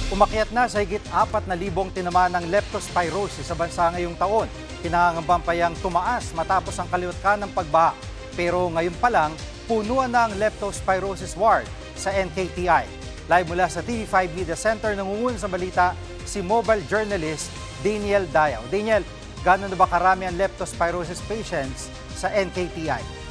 Umakyat na sa higit 4,000 tinamaan ng leptospirosis sa bansa ngayong taon. Pinangangambang pa yang tumaas matapos ang kaliwat kanang pagbaha. Pero ngayon pa lang, punuan na ang leptospirosis ward sa NKTI. Live mula sa TV5 Media Center, nangungunan sa balita si mobile journalist Daniel Dayaw. Daniel, gano'n na ba karami ang leptospirosis patients sa NKTI?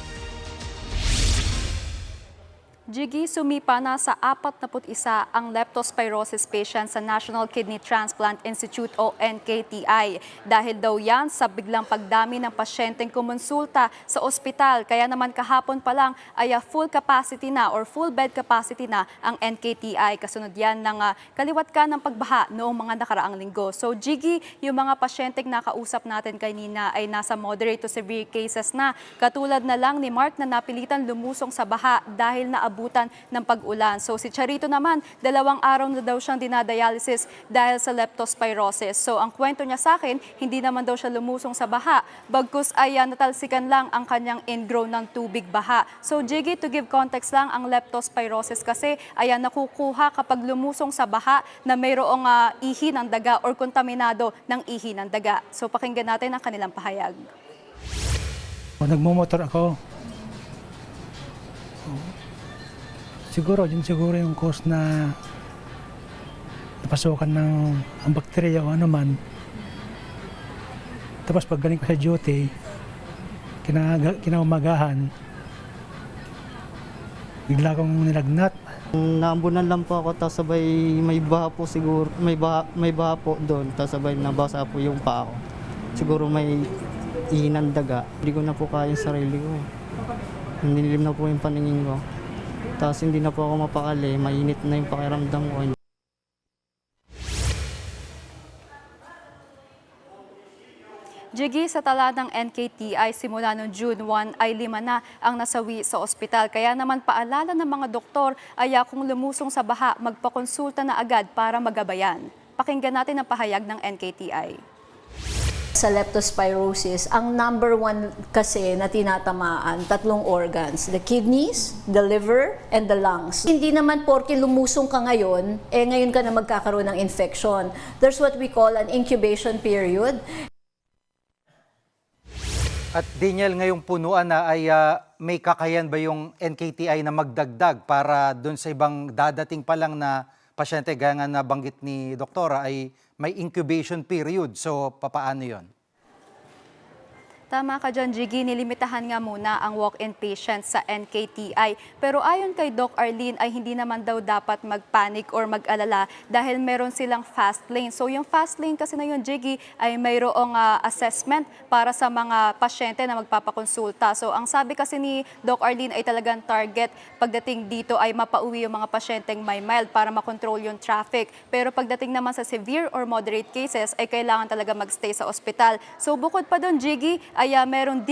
Jiggy, sumipa na sa 41 ang leptospirosis patient sa National Kidney Transplant Institute o NKTI. Dahil daw yan sa biglang pagdami ng pasyenteng kumonsulta sa ospital. Kaya naman kahapon pa lang ay full capacity na or full bed capacity na ang NKTI. Kasunod yan ng kaliwat ka ng pagbaha noong mga nakaraang linggo. So Jiggy, yung mga pasyenteng nakausap natin kanina ay nasa moderate to severe cases na. Katulad na lang ni Mark na napilitan lumusong sa baha dahil naabutan ng pag-ulan. So si Charito naman, 2 araw na daw siyang dinadialysis dahil sa leptospirosis. So ang kwento niya sa akin, hindi naman daw siya lumusong sa baha. Bagkus ay natalsikan lang ang kanyang ingrown ng tubig baha. So Jiggy, to give context lang, ang leptospirosis kasi ay nakukuha kapag lumusong sa baha na mayroong ihi ng daga or kontaminado ng ihi ng daga. So pakinggan natin ang kanilang pahayag. Nagmumotor ako. Siguro yung cause na napasukan ng ang bakterya o ano man. Tapos pag galing ko sa duty, kinaumagahan, bigla akong nilagnat. Naambunan lang po ako, tapos sabay may baha po siguro, may baha po doon, tapos sabay nabasa po yung paa ko. Siguro may ihinang daga. Hindi ko na po kaya yung sarili ko. Ninilim na po yung paningin ko. Tapos hindi na po ako mapakali, mainit na yung pakiramdam ko. Jiggy, sa tala ng NKTI simula noong June 1 ay 5 na ang nasawi sa ospital. Kaya naman paalala ng mga doktor ay kung lumusong sa baha, magpakonsulta na agad para magabayan. Pakinggan natin ang pahayag ng NKTI. Sa leptospirosis, ang number 1 kasi na tinatamaan, 3 organs, the kidneys, the liver, and the lungs. Hindi naman porke lumusong ka ngayon, ngayon ka na magkakaroon ng infection. There's what we call an incubation period. At Daniel, ngayong punuan na ay may kakayan ba yung NKTI na magdagdag para doon sa ibang dadating pa lang na pasyente, gaya nga nabanggit ni Doktora, ay may incubation period. So, papaano yon? Tama ka dyan, Jiggy. Nilimitahan nga muna ang walk-in patients sa NKTI. Pero ayon kay Doc Arlene ay hindi naman daw dapat mag-panic or mag-alala dahil meron silang fast lane. So yung fast lane kasi na yun, Jiggy, ay mayroong assessment para sa mga pasyente na magpapakonsulta. So ang sabi kasi ni Doc Arlene ay talagang target pagdating dito ay mapauwi yung mga pasyenteng may mild para makontrol yung traffic. Pero pagdating naman sa severe or moderate cases ay kailangan talaga magstay sa ospital. So bukod pa doon, Jiggy, ay meron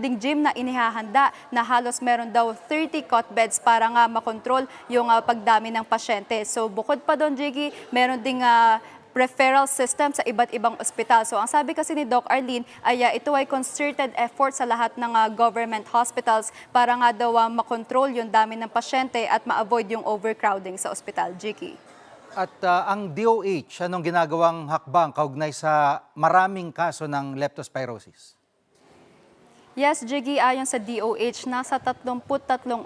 ding gym na inihahanda na halos meron daw 30 cot beds para nga makontrol yung pagdami ng pasyente. So bukod pa doon, Jiggy, meron ding referral system sa iba't ibang ospital. So ang sabi kasi ni Doc Arlene ay ito ay concerted effort sa lahat ng government hospitals para nga daw makontrol yung dami ng pasyente at ma-avoid yung overcrowding sa ospital, Jiggy. At ang DOH, anong ginagawang hakbang kaugnay sa maraming kaso ng leptospirosis? Yes, Jiggy, ayon sa DOH, nasa 33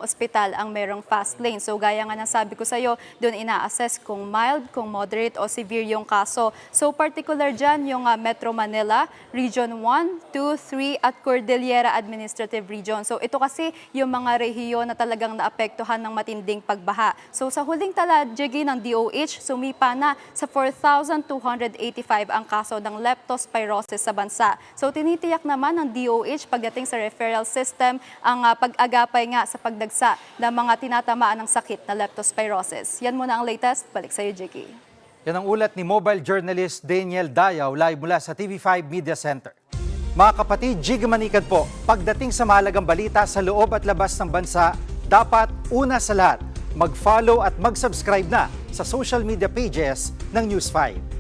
ospital ang merong fast lane. So gaya nga nasabi ko sa iyo, doon ina-assess kung mild, kung moderate o severe yung kaso. So particular dyan yung Metro Manila, Region 1, 2, 3 at Cordillera Administrative Region. So ito kasi yung mga rehiyon na talagang naapektuhan ng matinding pagbaha. So sa huling tala, Jiggy, ng DOH, sumipa na sa 4,285 ang kaso ng leptospirosis sa bansa. So tinitiyak naman ng DOH pagdating sa referral system ang pag-agapay nga sa pagdagsa ng mga tinatamaan ng sakit na leptospirosis. Yan muna ang latest. Balik sa iyo, Jiggy. Yan ang ulat ni mobile journalist Daniel Dayaw, live mula sa TV5 Media Center. Mga kapatid, Jiggy Manikad po, pagdating sa mahalagang balita sa loob at labas ng bansa, dapat una sa lahat, mag-follow at mag-subscribe na sa social media pages ng News 5.